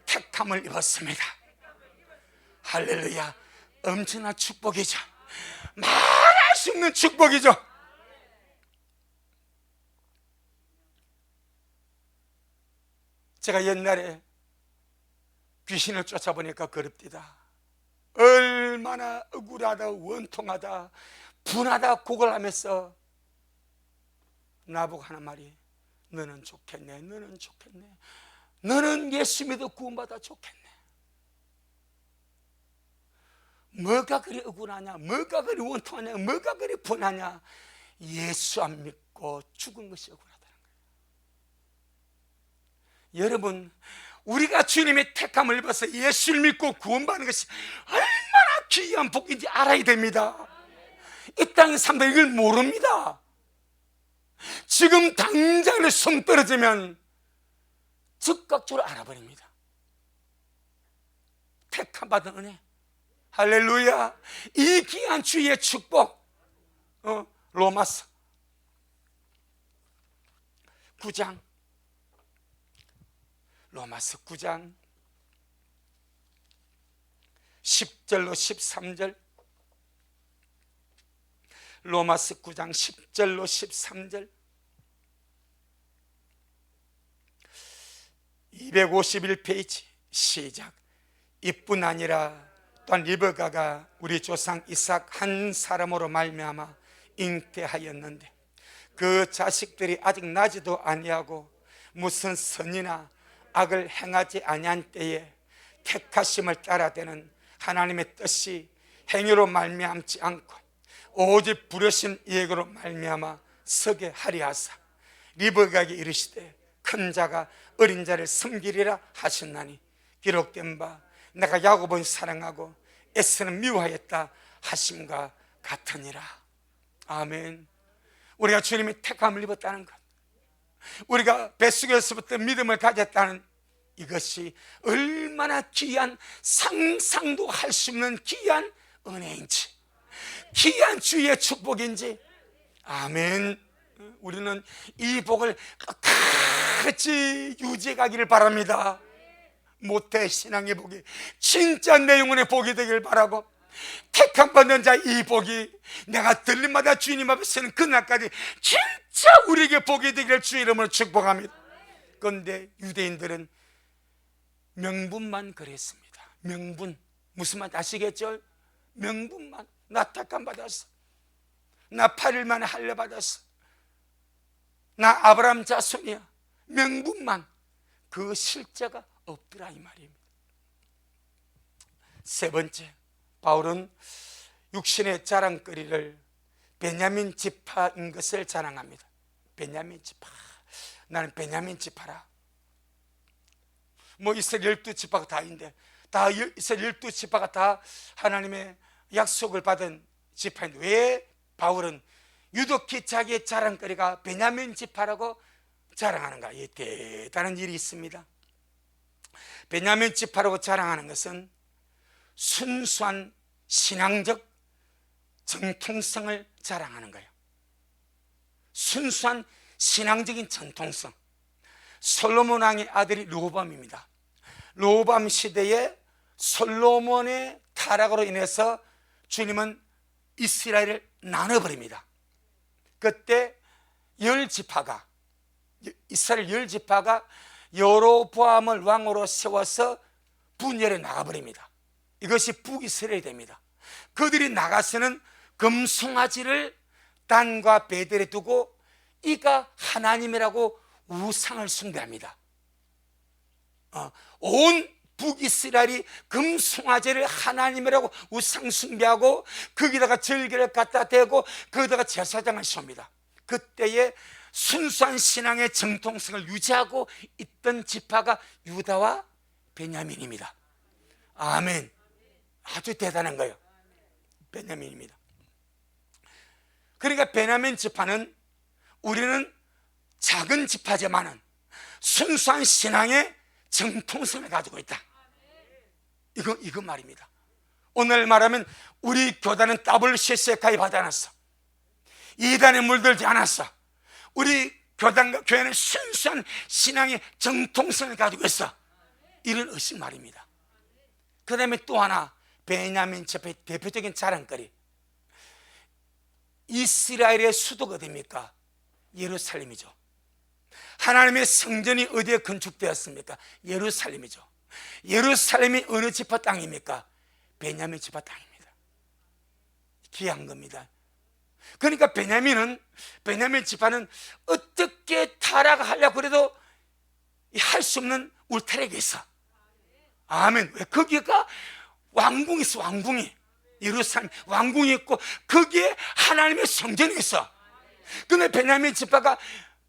택함을 입었습니다. 할렐루야. 엄청난 축복이죠. 말할 수 없는 축복이죠. 제가 옛날에 귀신을 쫓아보니까 그럽디다. 얼마나 억울하다, 원통하다, 분하다 고걸하면서 나보고 하는 말이, 너는 좋겠네, 너는 좋겠네, 너는 예수 믿어 구원받아 좋겠네. 뭐가 그리 억울하냐, 뭐가 그리 원통하냐, 뭐가 그리 분하냐? 예수 안 믿고 죽은 것이 억울하다는 거예요. 여러분, 우리가 주님의 택함을 입어서 예수를 믿고 구원받는 것이 얼마나 귀한 복인지 알아야 됩니다. 이 땅의 사람들 이걸 모릅니다. 지금 당장에 손 떨어지면 즉각적으로 알아버립니다. 택함 받은 은혜, 할렐루야. 이 귀한 주의 축복. 로마서 9장, 로마서 9장 10절로 13절, 로마서 9장 10절로 13절, 251페이지 시작. 이뿐 아니라 또한 리브가가 우리 조상 이삭 한 사람으로 말미암아 잉태하였는데 그 자식들이 아직 나지도 아니하고 무슨 선이나 악을 행하지 아니한 때에 택하심을 따라되는 하나님의 뜻이 행위로 말미암지 않고 오직 부르신 예고로 말미암아 서게 하리 하사 리브가에게 이르시되 큰 자가 어린 자를 섬기리라 하셨나니 기록된 바 내가 야곱을 사랑하고 에서는 미워하였다 하심과 같으니라. 아멘. 우리가 주님의 택함을 입었다는 것, 우리가 뱃속에서부터 믿음을 가졌다는 이것이 얼마나 귀한, 상상도 할 수 없는 귀한 은혜인지, 귀한 주의 축복인지. 아멘. 우리는 이 복을 끝까지 유지해 가기를 바랍니다. 모태 신앙의 복이 진짜 내 영혼의 복이 되길 바라고, 택함 받는 자 이 복이 내가 들림마다 주님 앞에 서는 그날까지 진짜 우리에게 복이 되기를 주의 이름으로 축복합니다. 그런데 유대인들은 명분만 그랬습니다. 명분, 무슨 말 아시겠죠? 명분만. 나 택함 받았어, 나 8일 만에 할례 받았어, 나 아브라함 자손이야. 명분만, 그 실제가 없더라 이 말입니다. 세 번째, 바울은 육신의 자랑거리를 베냐민 지파인 것을 자랑합니다. 베냐민 지파, 나는 베냐민 지파라. 뭐 이스라엘 12지파가 다인데, 다 이스라엘 12지파가 다 하나님의 약속을 받은 지파인데 왜 바울은 유독히 자기의 자랑거리가 베냐민 지파라고 자랑하는가? 이 대단한 일이 있습니다. 베냐민 지파라고 자랑하는 것은 순수한 신앙적 정통성을 자랑하는 거예요. 순수한 신앙적인 전통성. 솔로몬 왕의 아들이 르호보암입니다. 르호보암 시대에 솔로몬의 타락으로 인해서 주님은 이스라엘을 나눠버립니다. 그때 10지파가, 이스라엘 10지파가 여로보암을 왕으로 세워서 분열해 나가버립니다. 이것이 북이스라엘이 됩니다. 그들이 나가서는 금송아지를 단과 베델에 두고 이가 하나님이라고 우상을 숭배합니다. 온 북이스라엘이 금송아지를 하나님이라고 우상 숭배하고 거기다가 절기를 갖다 대고 거기다가 제사장을 세웁니다. 그때에 순수한 신앙의 정통성을 유지하고 있던 지파가 유다와 베냐민입니다. 아멘. 아주 대단한 거예요. 베냐민입니다. 그러니까 베냐민 지파는, 우리는 작은 지파지만은 순수한 신앙의 정통성을 가지고 있다. 이거 말입니다. 오늘 말하면 우리 교단은 WCC에 가입하지 않았어. 이단에 물들지 않았어. 우리 교단과 교회는 순수한 신앙의 정통성을 가지고 있어. 이런 의식 말입니다. 그 다음에 또 하나, 베냐민 지파의 대표적인 자랑거리, 이스라엘의 수도가 어디입니까? 예루살렘이죠. 하나님의 성전이 어디에 건축되었습니까? 예루살렘이죠. 예루살렘이 어느 지파 땅입니까? 베냐민 지파 땅입니다. 귀한 겁니다. 그러니까 베냐민 지파는 어떻게 타락하려고 그래도 할 수 없는 울타리가 있어. 아멘. 왜? 거기가 왕궁이 있어. 왕궁이, 예루살렘 왕궁이 있고 거기에 하나님의 성전이 있어. 근데 베냐민 지파가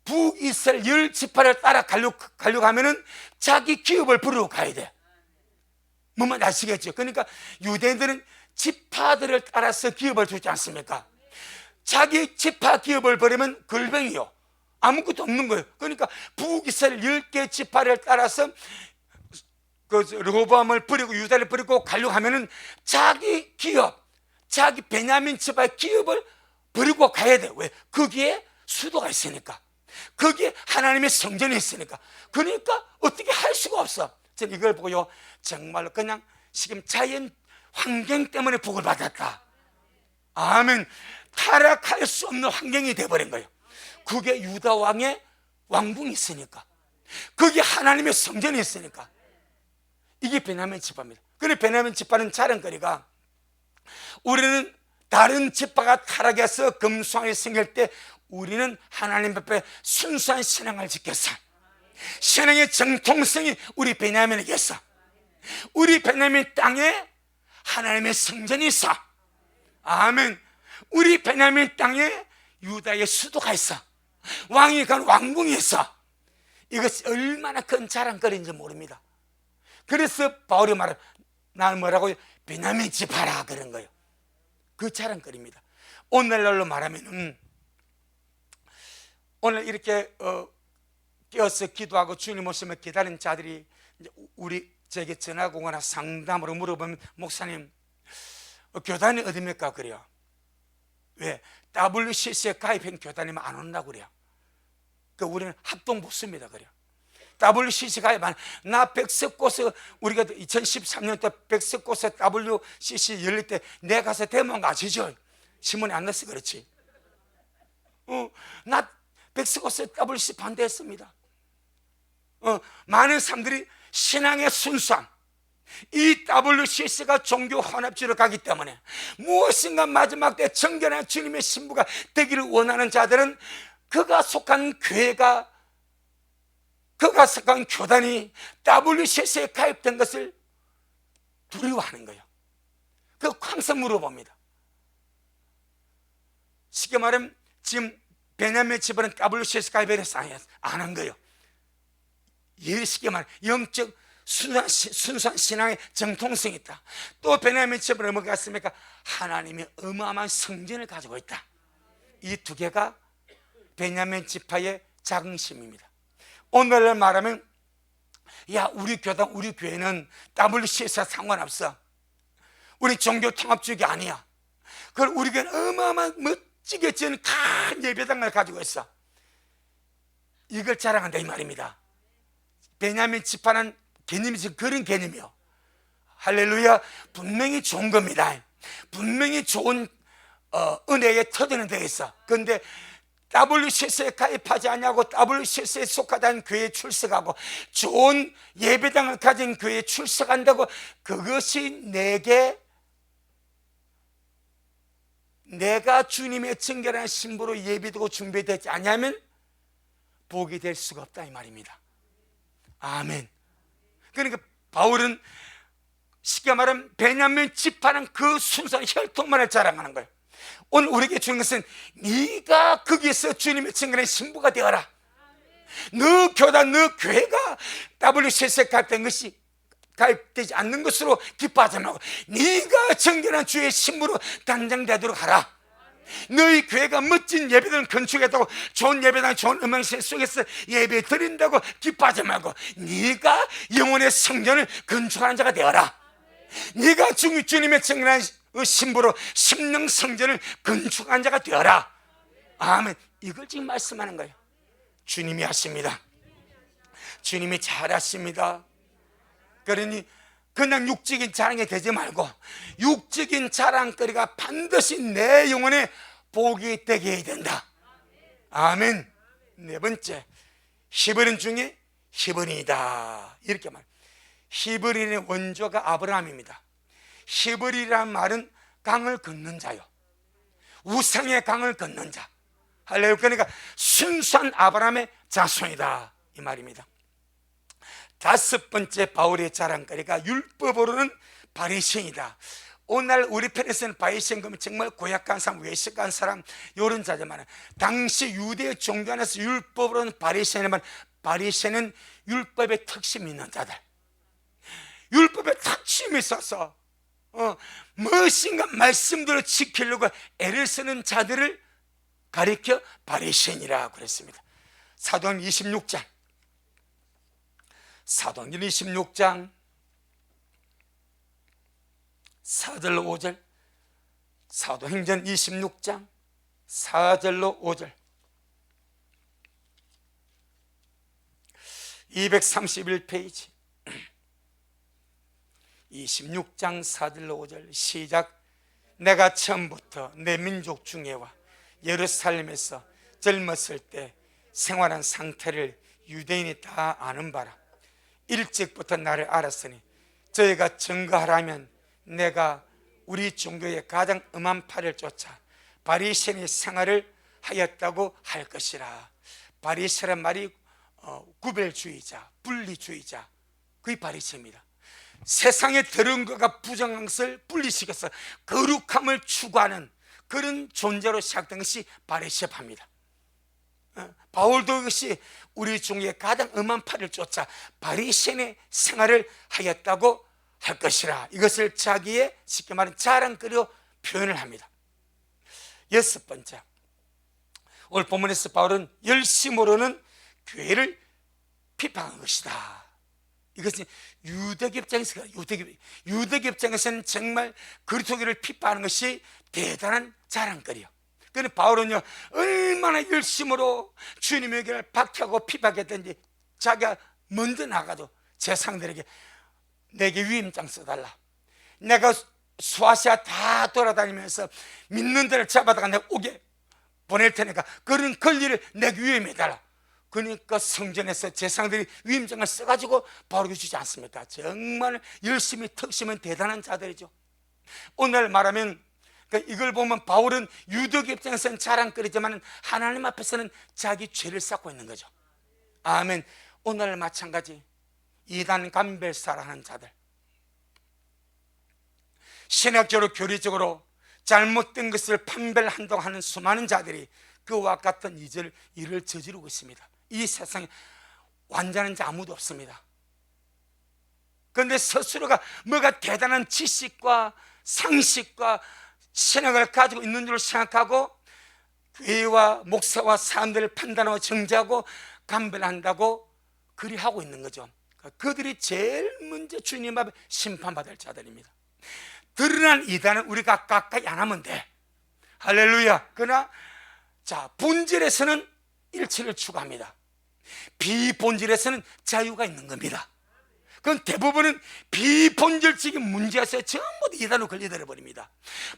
북이스라엘 10지파를 따라 가려고 하면은 자기 기업을 부르러 가야 돼. 뭔 말인지 아시겠죠? 그러니까 유대인들은 지파들을 따라서 기업을 주지 않습니까? 자기 지파 기업을 버리면 걸뱅이요, 아무것도 없는 거예요. 그러니까 북이스라엘 10개 지파를 따라서 그 르호보암을 버리고 유다를 버리고 가려고 하면은 자기 기업, 자기 베냐민 지파의 기업을 버리고 가야 돼요. 왜? 거기에 수도가 있으니까, 거기에 하나님의 성전이 있으니까. 그러니까 어떻게 할 수가 없어. 저는 이걸 보고요, 정말로 그냥 지금 자연 환경 때문에 복을 받았다. 아멘. 타락할 수 없는 환경이 되어버린 거예요. 그게 유다 왕의 왕궁이 있으니까, 그게 하나님의 성전이 있으니까. 이게 베냐민 지파입니다. 그런데 베냐민 지파는 자랑거리가, 우리는 다른 지파가 타락해서 금수왕이 생길 때 우리는 하나님 앞에 순수한 신앙을 지켰어. 신앙의 정통성이 우리 베냐민에게 있어. 우리 베냐민 땅에 하나님의 성전이 있어. 아멘. 우리 베냐민 땅에 유다의 수도가 있어. 왕이 간 왕궁이 있어. 이것이 얼마나 큰 자랑거리인지 모릅니다. 그래서 바울이 말해, 나는 뭐라고요? 베냐민 지파라 그런 거예요. 그 자랑거리입니다. 오늘날로 말하면 오늘 이렇게 깨어서 기도하고 주님 오시면 기다리는 자들이 우리 제게 전화가 오거나 상담으로 물어보면, 목사님 교단이 어디입니까? 그래요. 왜? WCC에 가입한 교단이면 안 온다고 그래요. 그러니까 우리는 합동 보수입니다. 그래요. WCC 가입한, 나 백석고서, 우리가 2013년도 백석고서 WCC 열릴 때 내 가서 데모한 거 아시죠? 신문에 안 났어. 그렇지. 나 백석고서 WCC 반대했습니다. 많은 사람들이 신앙의 순수함, 이 WCC가 종교 혼합주의로 가기 때문에 무엇인가 마지막 때 정결한 주님의 신부가 되기를 원하는 자들은 그가 속한 교회가, 그가 속한 교단이 WCC에 가입된 것을 두려워하는 거예요. 그 항상 물어봅니다. 쉽게 말하면 지금 베냐민 지파는 WCC 가입해서 안 한 거예요. 쉽게 말하면 영적 순수한 신앙의 정통성이 있다. 또 베냐민 지파는 뭐가 있습니까? 하나님의 어마어마한 성전을 가지고 있다. 이 두 개가 베냐민 지파의 자긍심입니다. 오늘날 말하면, 야, 우리 교단, 우리 교회는 WCC와 상관없어. 우리 종교 통합주의가 아니야. 그걸 우리 교회는 어마어마한 멋지게 지은 큰 예배당을 가지고 있어. 이걸 자랑한다 이 말입니다. 베냐민 지파는 개념이 지금 그런 개념이요. 할렐루야. 분명히 좋은 겁니다. 분명히 좋은 은혜의 터전은 되어 있어. 그런데 WCC에 가입하지 않냐고 WCC에 속하지 않은 교회에 출석하고 좋은 예배당을 가진 교회에 출석한다고 그것이 내가 주님의 정결한 신부로 예비되고 준비되지 않으면 복이 될 수가 없다 이 말입니다. 아멘. 그러니까 바울은 쉽게 말하면 베냐민 지파는 그 순수한 혈통만을 자랑하는 거예요. 오늘 우리에게 주는 것은 네가 거기에서 주님의 정결한 신부가 되어라. 너 교단, 너 교회가 WCC에 가입되지 않는 것으로 기뻐하지 말고 네가 정결한 주의 신부로 단장되도록 하라. 너희 교회가 멋진 예배당을 건축했다고, 좋은 예배당, 좋은 음악실 속에서 예배 드린다고 기뻐하지 말고 네가 영혼의 성전을 건축하는 자가 되어라. 네가 주님의 정결한 신부로 심령 성전을 건축한 자가 되어라. 아멘. 이걸 지금 말씀하는 거예요. 주님이 하십니다. 주님이 잘하십니다. 그러니 그냥 육적인 자랑이 되지 말고 육적인 자랑거리가 반드시 내 영혼에 복이 되게 해야 된다. 아멘. 네 번째, 히브리인 중에 히브리이다 이렇게 말. 히브리인의 원조가 아브라함입니다. 히브리라는 말은 강을 걷는 자요, 우상의 강을 걷는 자. 할렐루야. 그러니까 순수한 아브라함의 자손이다 이 말입니다. 다섯 번째 바울의 자랑거리가 율법으로는 바리새인이다. 오늘 우리 편에서는 바리새인 그러면 정말 고약한 사람, 외식한 사람 이런 자들만, 당시 유대 종교 안에서 율법으로는 바리새인이면 바리새인은 율법에 특심이 있는 자들, 율법에 특심이 있어서 무엇인가 말씀대로 지키려고 애를 쓰는 자들을 가리켜 바리새인이라 그랬습니다. 사도행전 26장, 사도행전 26장 4절로 5절, 사도행전 26장 4절로 5절, 231페이지 26장 4절로 5절 시작. 내가 처음부터 내 민족 중에와 예루살렘에서 젊었을 때 생활한 상태를 유대인이 다 아는 바라. 일찍부터 나를 알았으니 저희가 증거하라면 내가 우리 종교의 가장 엄한 팔을 쫓아 바리새인의 생활을 하였다고 할 것이라. 바리새란 말이 구별주의자, 분리주의자, 그게 바리새입니다. 세상에 더러운 것과 부정한 것을 분리시켜서 거룩함을 추구하는 그런 존재로 시작된 것이 바리새파입니다. 바울도 이것이 우리 중에 가장 엄한 팔을 쫓아 바리새인의 생활을 하였다고 할 것이라. 이것을 자기의 쉽게 말하는 자랑거리로 표현을 합니다. 여섯 번째, 오늘 본문에서 바울은 열심으로는 교회를 비판한 것이다. 이것은 유대교 입장에서는 정말 그리스도교를 비판하는 것이 대단한 자랑거리요. 그런데 바울은요, 얼마나 열심으로 주님의 교회를 박해하고 비판했던지 자기가 먼저 나가도 제상들에게 내게 위임장 써달라, 내가 수아시아 다 돌아다니면서 믿는 데를 잡아다가 내가 오게 보낼 테니까 그런 권리를 내게 위임해달라. 그러니까 성전에서 제사장들이 위임장을 써가지고 바울에게 주지 않습니까? 정말 열심히 턱심은 대단한 자들이죠. 오늘 말하면 이걸 보면 바울은 유대교 입장에서는 자랑거리지만 하나님 앞에서는 자기 죄를 쌓고 있는 거죠. 아멘. 오늘 마찬가지 이단 감별사라는 자들, 신학적으로 교리적으로 잘못된 것을 판별한다고 수많은 자들이 그와 같은 일을 저지르고 있습니다. 이 세상에 완전한 자 아무도 없습니다. 그런데 스스로가 뭐가 대단한 지식과 상식과 신학을 가지고 있는 줄 생각하고 교회와 목사와 사람들을 판단하고 정죄하고 감별한다고 그리 하고 있는 거죠. 그들이 제일 먼저 주님 앞에 심판받을 자들입니다. 드러난 이단은 우리가 가까이 안 하면 돼. 할렐루야. 그러나 본질에서는 일치를 추구합니다. 비본질에서는 자유가 있는 겁니다. 그건 대부분은 비본질적인 문제에서 전부 이단으로 걸려들어 버립니다.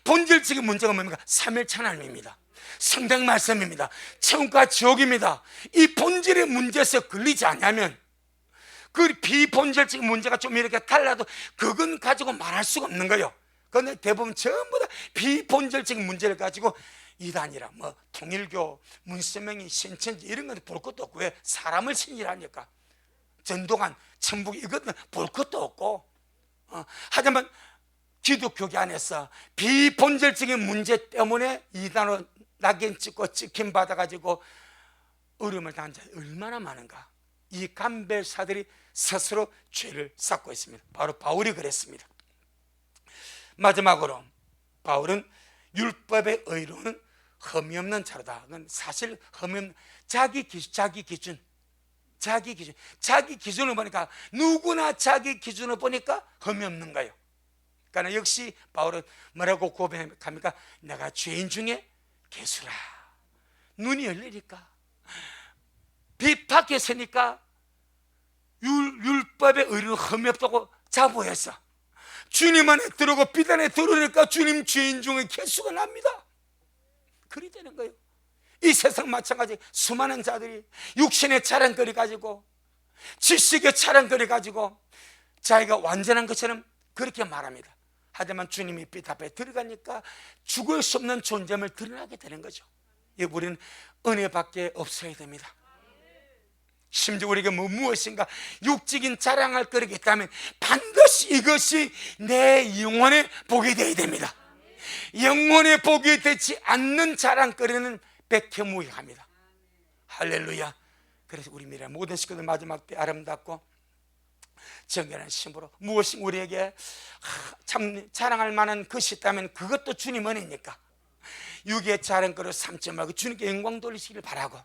본질적인 문제가 뭡니까? 삼일체 하나님입니다. 성경 말씀입니다. 천국과 지옥입니다. 이 본질의 문제에서 걸리지 않으면 그 비본질적인 문제가 좀 이렇게 달라도 그건 가지고 말할 수가 없는 거예요. 그런데 대부분 전부 다 비본질적인 문제를 가지고 이단이라 통일교, 문세명이, 신천지 이런 건 볼 것도 없고, 왜? 사람을 신이라니까. 전도관, 천북 이것은 볼 것도 없고, 하지만 기독교계 안에서 비본질적인 문제 때문에 이단으로 낙인 찍고 찍힘 받아가지고 어려움을 당한 자들이 얼마나 많은가. 이 감별사들이 스스로 죄를 쌓고 있습니다. 바로 바울이 그랬습니다. 마지막으로 바울은 율법의 의로는 흠이 없는 자로다. 그건 사실 흠이 없는 자기 기준을 보니까 누구나 자기 기준을 보니까 흠이 없는 거예요. 그러니까 역시 바울은 뭐라고 고백합니까? 내가 죄인 중에 괴수라. 눈이 열리니까 빛 밖에 서니까 율법의 의로는 흠이 없다고 자부했어. 주님 안에 들어오고 빛 안에 들어오니까 주님 죄인 중에 괴수가 납니다. 그리 되는 거예요. 이 세상 마찬가지 수많은 자들이 육신의 자랑거리 가지고 지식의 자랑거리 가지고 자기가 완전한 것처럼 그렇게 말합니다. 하지만 주님이 빛 앞에 들어가니까 죽을 수 없는 존재임을 드러나게 되는 거죠. 우리는 은혜밖에 없어야 됩니다. 심지어 우리가 무엇인가 육적인 자랑할 거리가 있다면 반드시 이것이 내 영혼의 복이 되어야 됩니다. 영혼의 복이 되지 않는 자랑거리는 백해무익합니다. 할렐루야. 그래서 우리 미래 모든 식구들 마지막 때 아름답고 정결한 심으로 무엇이 우리에게 참 자랑할 만한 것이 있다면 그것도 주님 은혜니까 육의 자랑거로 삼지 말고 주님께 영광 돌리시기를 바라고,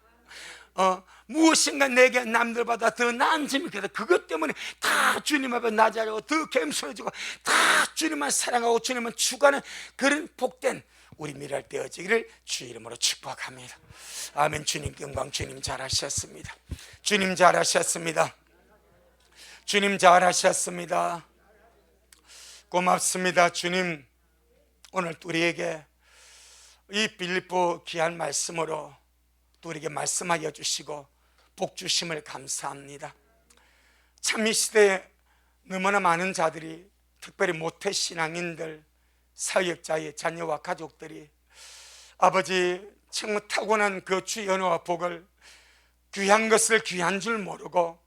무엇인가 내게 남들보다 더 나은 점이 있거든. 그것 때문에 다 주님 앞에 낮아지고 더 겸손해지고 다 주님만 사랑하고 주님만 추구하는 그런 복된 우리 미랄 되어지기를 주 이름으로 축복합니다. 아멘. 주님 영광. 주님 잘하셨습니다. 주님 잘하셨습니다. 주님 잘하셨습니다. 고맙습니다. 주님 오늘 우리에게 이 빌립보 귀한 말씀으로 또 우리에게 말씀하여 주시고 복 주심을 감사합니다. 참 이 시대에 너무나 많은 자들이, 특별히 모태신앙인들, 사역자의 자녀와 가족들이 아버지 정말 타고난 그 주의 은혜와 복을, 귀한 것을 귀한 줄 모르고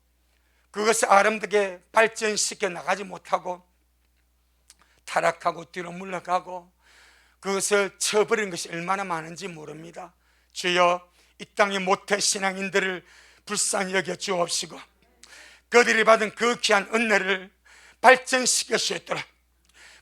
그것을 아름답게 발전시켜 나가지 못하고 타락하고 뒤로 물러가고 그것을 쳐버리는 것이 얼마나 많은지 모릅니다. 주여 이 땅의 모태신앙인들을 불쌍히 여겨 주옵시고 그들이 받은 그 귀한 은혜를 발전시켜 주시도록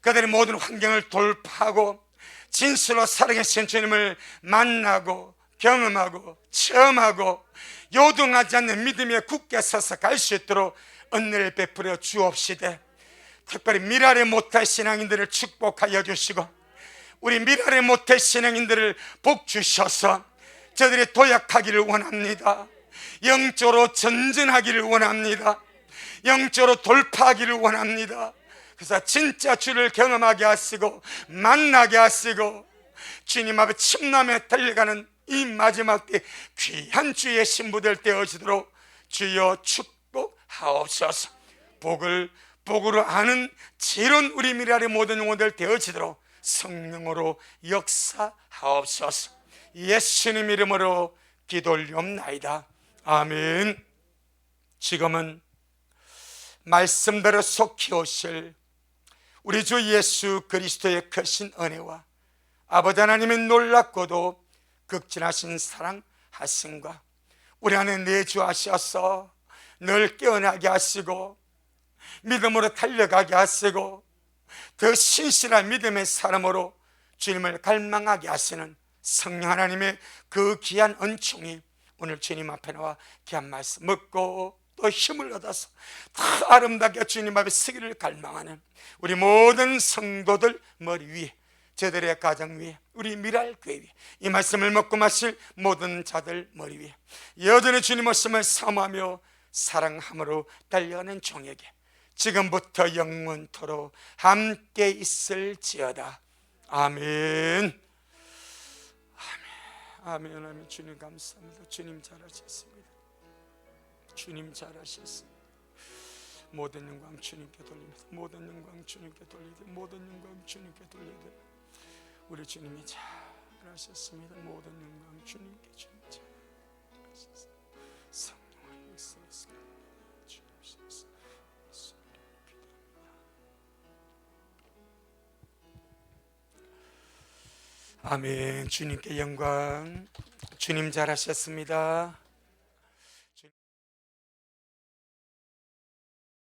그들의 모든 환경을 돌파하고 진실로 살아계신 주님을 만나고 경험하고 체험하고 요동하지 않는 믿음에 굳게 서서 갈 수 있도록 은혜를 베풀어 주옵시되, 특별히 미랄의 모태신앙인들을 축복하여 주시고 우리 미랄의 모태신앙인들을 복 주셔서 저들이 도약하기를 원합니다. 영적으로 전진하기를 원합니다. 영적으로 돌파하기를 원합니다. 그래서 진짜 주를 경험하게 하시고 만나게 하시고 주님 앞에 침남에 달려가는 이 마지막 때 귀한 주의 신부들 되어지도록 주여 축복하옵소서. 복으로 아는 지혜로운 우리 미랄의 모든 영혼들 되어지도록 성령으로 역사하옵소서. 예수님 이름으로 기도 올리옵나이다. 아멘. 지금은 말씀대로 속히 오실 우리 주 예수 그리스도의 크신 은혜와 아버지 하나님의 놀랍고도 극진하신 사랑하심과 우리 안에 내주하셔서 늘 깨어나게 하시고 믿음으로 달려가게 하시고 더 신실한 믿음의 사람으로 주님을 갈망하게 하시는 성령 하나님의 그 귀한 은총이 오늘 주님 앞에 나와 귀한 말씀 먹고 또 힘을 얻어서 더 아름답게 주님 앞에 서기를 갈망하는 우리 모든 성도들 머리 위에, 저들의 가정 위에, 우리 미랄 교회 위에 이 말씀을 먹고 마실 모든 자들 머리 위에 여전히 주님 말씀을 사모하며 사랑함으로 달려가는 종에게 지금부터 영원토록 함께 있을지어다. 아멘. 아멘. 아멘. 주님 감사합니다. 주님 잘하셨습니다. 주님 잘하셨습니다. 모든 영광 주님께 돌립니다. 모든 영광 주님께 돌리되 모든 영광 주님께 돌리되 우리 주님이 잘하셨습니다. 모든 영광 주님께 주님 잘하셨습니다. 성령을 역사하시고 주옵소서. 아멘. 주님께 영광. 주님 잘하셨습니다.